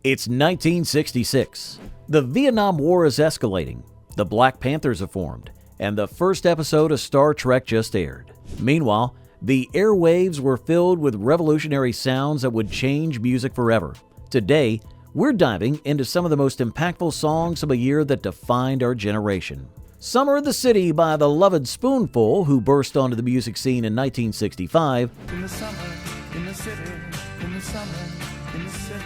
It's 1966. The Vietnam War is escalating. The Black Panthers have formed, and the first episode of Star Trek just aired. Meanwhile, the airwaves were filled with revolutionary sounds that would change music forever. Today, we're diving into some of the most impactful songs of a year that defined our generation. Summer in the City by the Lovin Spoonful, who burst onto the music scene in 1965. In the summer, in the city, in the summer, in the city.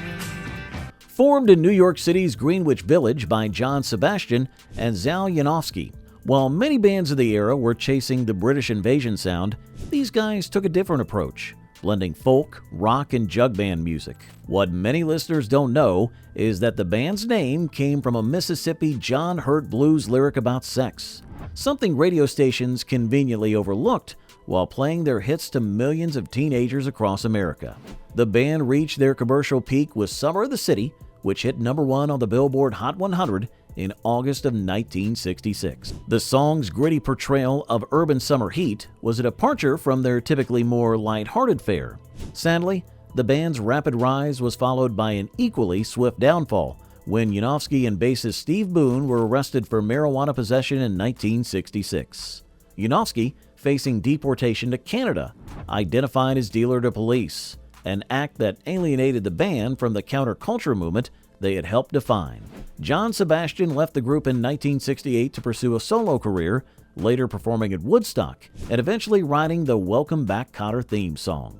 Formed in New York City's Greenwich Village by John Sebastian and Zal Yanofsky. While many bands of the era were chasing the British invasion sound, these guys took a different approach, blending folk, rock, and jug band music. What many listeners don't know is that the band's name came from a Mississippi John Hurt blues lyric about sex, something radio stations conveniently overlooked while playing their hits to millions of teenagers across America. The band reached their commercial peak with Summer in the City, which hit #1 on the Billboard Hot 100 in August of 1966. The song's gritty portrayal of urban summer heat was a departure from their typically more light-hearted fare. Sadly, the band's rapid rise was followed by an equally swift downfall when Yanofsky and bassist Steve Boone were arrested for marijuana possession in 1966. Yanofsky, facing deportation to Canada, identified his dealer to police, an act that alienated the band from the counterculture movement they had helped define. John Sebastian left the group in 1968 to pursue a solo career, later performing at Woodstock, and eventually writing the Welcome Back Kotter theme song.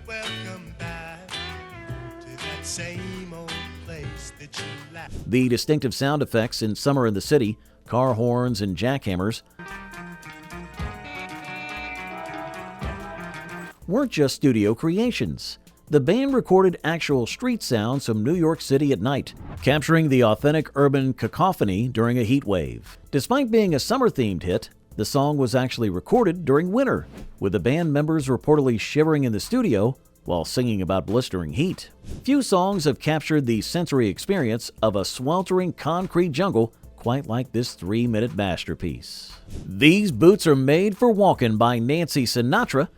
Welcome back to that same old place that you left. The distinctive sound effects in Summer in the City, car horns and jackhammers, weren't just studio creations. The band recorded actual street sounds from New York City at night, capturing the authentic urban cacophony during a heat wave. Despite being a summer-themed hit, the song was actually recorded during winter, with the band members reportedly shivering in the studio while singing about blistering heat. Few songs have captured the sensory experience of a sweltering concrete jungle quite like this 3-minute masterpiece. These Boots Are Made for Walking by Nancy Sinatra,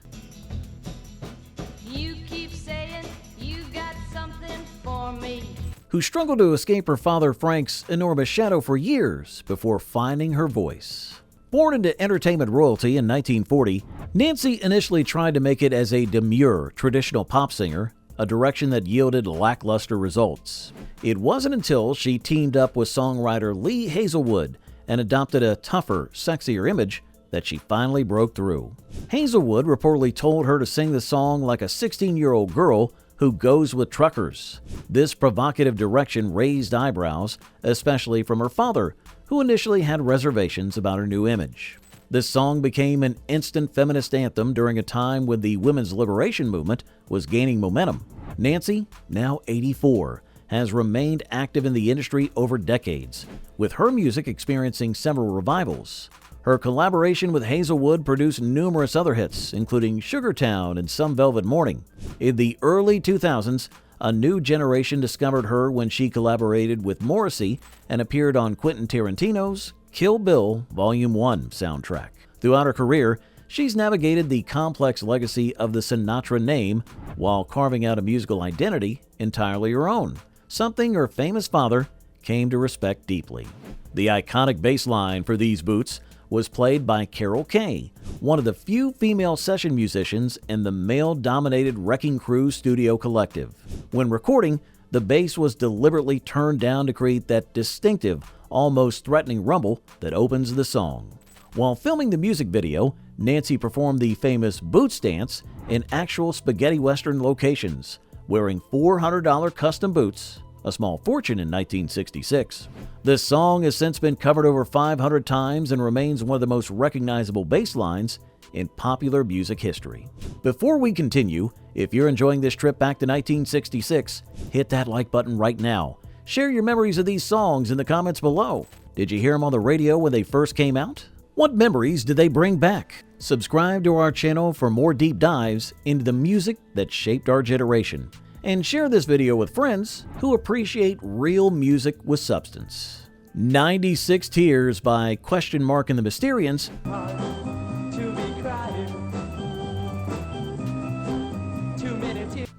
who struggled to escape her father Frank's enormous shadow for years before finding her voice. Born into entertainment royalty in 1940, Nancy initially tried to make it as a demure, traditional pop singer, a direction that yielded lackluster results. It wasn't until she teamed up with songwriter Lee Hazelwood and adopted a tougher, sexier image that she finally broke through. Hazelwood reportedly told her to sing the song like a 16-year-old girl who goes with truckers. This provocative direction raised eyebrows, especially from her father, who initially had reservations about her new image. This song became an instant feminist anthem during a time when the women's liberation movement was gaining momentum. Nancy, now 84, has remained active in the industry over decades, with her music experiencing several revivals. Her collaboration with Hazelwood produced numerous other hits, including Sugartown and Some Velvet Morning. In the early 2000s, a new generation discovered her when she collaborated with Morrissey and appeared on Quentin Tarantino's Kill Bill Volume 1 soundtrack. Throughout her career, she's navigated the complex legacy of the Sinatra name while carving out a musical identity entirely her own, something her famous father came to respect deeply. The iconic bass line for These Boots was played by Carol Kay, one of the few female session musicians in the male-dominated Wrecking Crew studio collective. When recording, the bass was deliberately turned down to create that distinctive, almost threatening rumble that opens the song. While filming the music video, Nancy performed the famous Boots dance in actual spaghetti western locations, wearing $400 custom boots, a small fortune in 1966. This song has since been covered over 500 times and remains one of the most recognizable bass lines in popular music history. Before we continue, if you're enjoying this trip back to 1966, hit that like button right now. Share your memories of these songs in the comments below. Did you hear them on the radio when they first came out? What memories did they bring back? Subscribe to our channel for more deep dives into the music that shaped our generation. And share this video with friends who appreciate real music with substance. 96 Tears by and the Mysterians,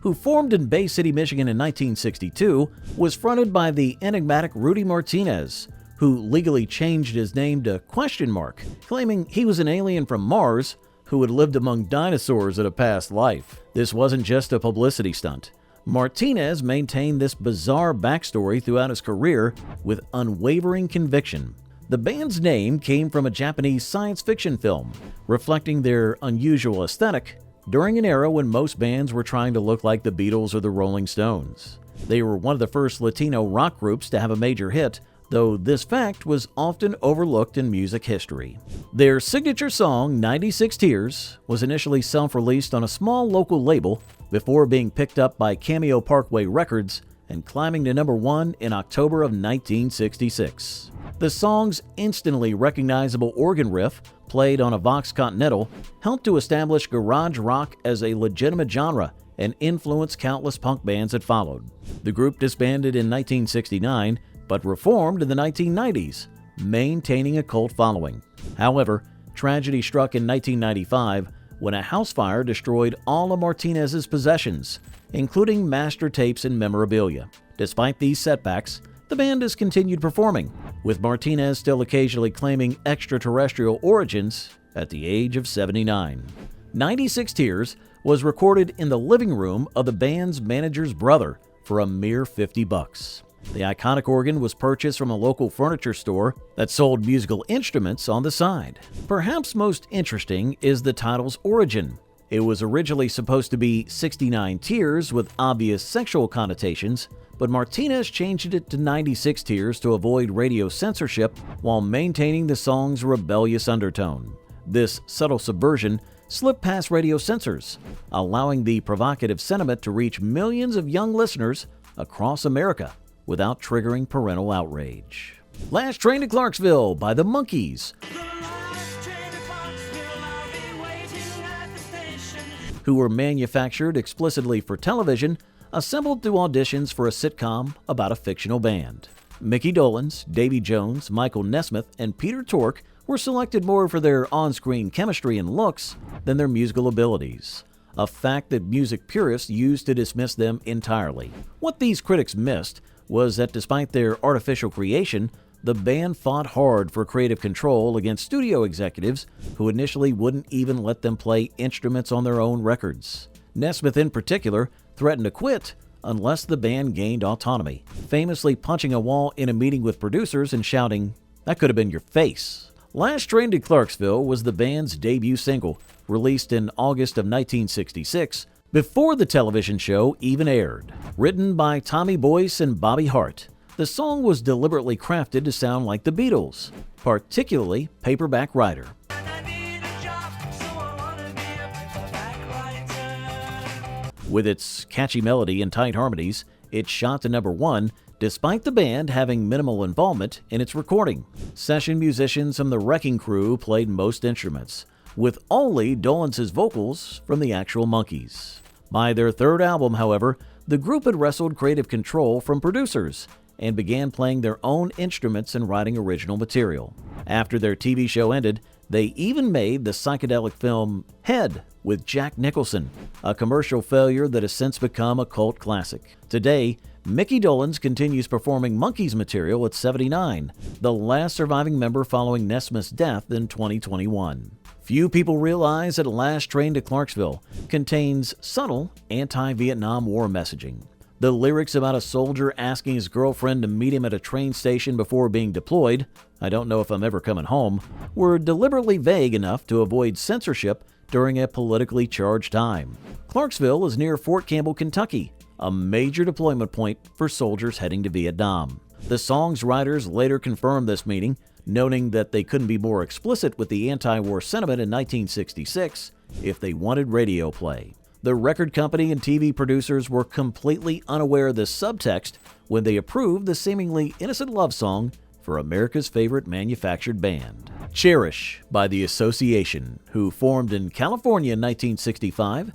who formed in Bay City, Michigan in 1962, was fronted by the enigmatic Rudy Martinez, who legally changed his name to Question Mark, claiming he was an alien from Mars who had lived among dinosaurs in a past life. This wasn't just a publicity stunt. Martinez maintained this bizarre backstory throughout his career with unwavering conviction. The band's name came from a Japanese science fiction film, reflecting their unusual aesthetic during an era when most bands were trying to look like the Beatles or the Rolling Stones. They were one of the first Latino rock groups to have a major hit, though this fact was often overlooked in music history. Their signature song, 96 Tears, was initially self-released on a small local label before being picked up by Cameo Parkway Records and climbing to number 1 in October of 1966. The song's instantly recognizable organ riff, played on a Vox Continental, helped to establish garage rock as a legitimate genre and influenced countless punk bands that followed. The group disbanded in 1969, but reformed in the 1990s, maintaining a cult following. However, tragedy struck in 1995 when a house fire destroyed all of Martinez's possessions, including master tapes and memorabilia. Despite these setbacks, the band has continued performing, with Martinez still occasionally claiming extraterrestrial origins at the age of 79. 96 Tears was recorded in the living room of the band's manager's brother for a mere $50. The iconic organ was purchased from a local furniture store that sold musical instruments on the side. Perhaps most interesting is the title's origin. It was originally supposed to be 69 Tears with obvious sexual connotations, but Martinez changed it to 96 Tears to avoid radio censorship while maintaining the song's rebellious undertone. This subtle subversion slipped past radio censors, allowing the provocative sentiment to reach millions of young listeners across America without triggering parental outrage. Last Train to Clarksville by the Monkees, who were manufactured explicitly for television, assembled through auditions for a sitcom about a fictional band. Mickey Dolenz, Davy Jones, Michael Nesmith, and Peter Tork were selected more for their on-screen chemistry and looks than their musical abilities, a fact that music purists used to dismiss them entirely. What these critics missed was that despite their artificial creation, the band fought hard for creative control against studio executives who initially wouldn't even let them play instruments on their own records. Nesmith in particular threatened to quit unless the band gained autonomy, famously punching a wall in a meeting with producers and shouting, "That could have been your face." Last Train to Clarksville was the band's debut single, released in August of 1966, before the television show even aired. Written by Tommy Boyce and Bobby Hart, the song was deliberately crafted to sound like the Beatles, particularly Paperback Writer. With its catchy melody and tight harmonies, it shot to number 1 despite the band having minimal involvement in its recording. Session musicians from the Wrecking Crew played most instruments, with only Dolenz's vocals from the actual Monkees. By their third album, however, the group had wrestled creative control from producers and began playing their own instruments and writing original material. After their TV show ended, they even made the psychedelic film Head with Jack Nicholson, a commercial failure that has since become a cult classic. Today, Mickey Dolenz continues performing Monkees material at 79, the last surviving member following Nesmith's death in 2021. Few people realize that Last Train to Clarksville contains subtle anti-Vietnam War messaging. The lyrics about a soldier asking his girlfriend to meet him at a train station before being deployed, "I don't know if I'm ever coming home," were deliberately vague enough to avoid censorship during a politically charged time. Clarksville is near Fort Campbell, Kentucky, a major deployment point for soldiers heading to Vietnam. The song's writers later confirmed this meaning, noting that they couldn't be more explicit with the anti-war sentiment in 1966 if they wanted radio play. The record company and TV producers were completely unaware of this subtext when they approved the seemingly innocent love song for America's favorite manufactured band. Cherish by The Association, who formed in California in 1965,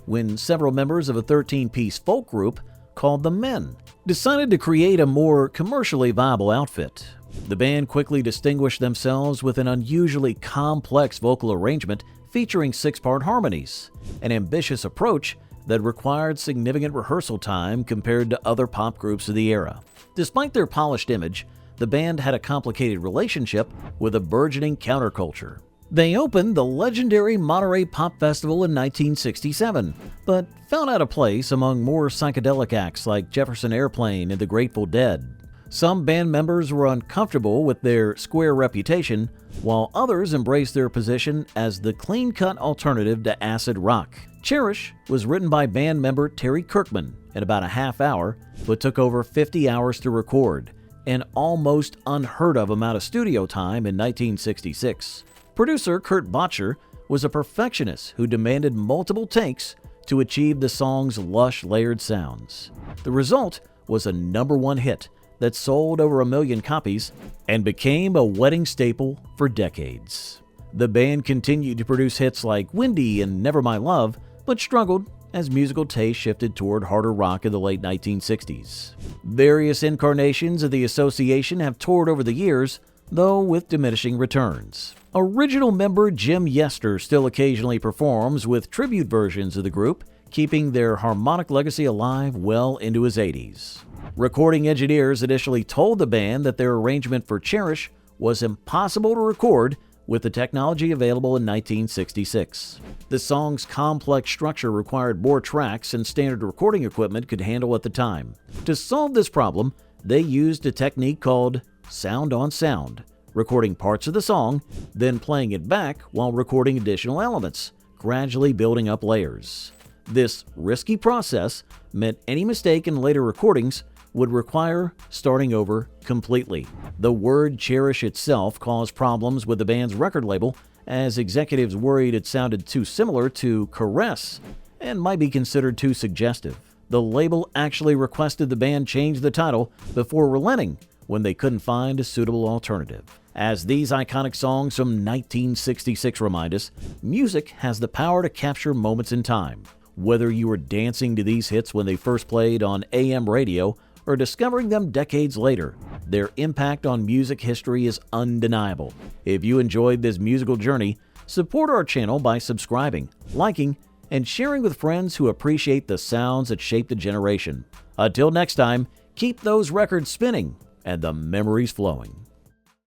when several members of a 13-piece folk group called the Men decided to create a more commercially viable outfit. The band quickly distinguished themselves with an unusually complex vocal arrangement featuring 6-part harmonies, an ambitious approach that required significant rehearsal time compared to other pop groups of the era. Despite their polished image, the band had a complicated relationship with a burgeoning counterculture. They opened the legendary Monterey Pop Festival in 1967, but found out a place among more psychedelic acts like Jefferson Airplane and the Grateful Dead. Some band members were uncomfortable with their square reputation, while others embraced their position as the clean-cut alternative to acid rock. Cherish was written by band member Terry Kirkman in about a half hour, but took over 50 hours to record, an almost unheard-of amount of studio time in 1966. Producer Kurt Botcher was a perfectionist who demanded multiple takes to achieve the song's lush, layered sounds. The result was a #1 hit that sold over 1 million copies and became a wedding staple for decades. The band continued to produce hits like Windy and Never My Love, but struggled as musical taste shifted toward harder rock in the late 1960s. Various incarnations of the association have toured over the years, though with diminishing returns. Original member Jim Yester still occasionally performs with tribute versions of the group, keeping their harmonic legacy alive well into his 80s. Recording engineers initially told the band that their arrangement for Cherish was impossible to record with the technology available in 1966. The song's complex structure required more tracks than standard recording equipment could handle at the time. To solve this problem, they used a technique called sound on sound, recording parts of the song, then playing it back while recording additional elements, gradually building up layers. This risky process meant any mistake in later recordings would require starting over completely. The word Cherish itself caused problems with the band's record label, as executives worried it sounded too similar to Caress and might be considered too suggestive. The label actually requested the band change the title before relenting when they couldn't find a suitable alternative. As these iconic songs from 1966 remind us, music has the power to capture moments in time. Whether you were dancing to these hits when they first played on AM radio or discovering them decades later, their impact on music history is undeniable. If you enjoyed this musical journey, support our channel by subscribing, liking, and sharing with friends who appreciate the sounds that shaped a generation. Until next time, keep those records spinning and the memories flowing.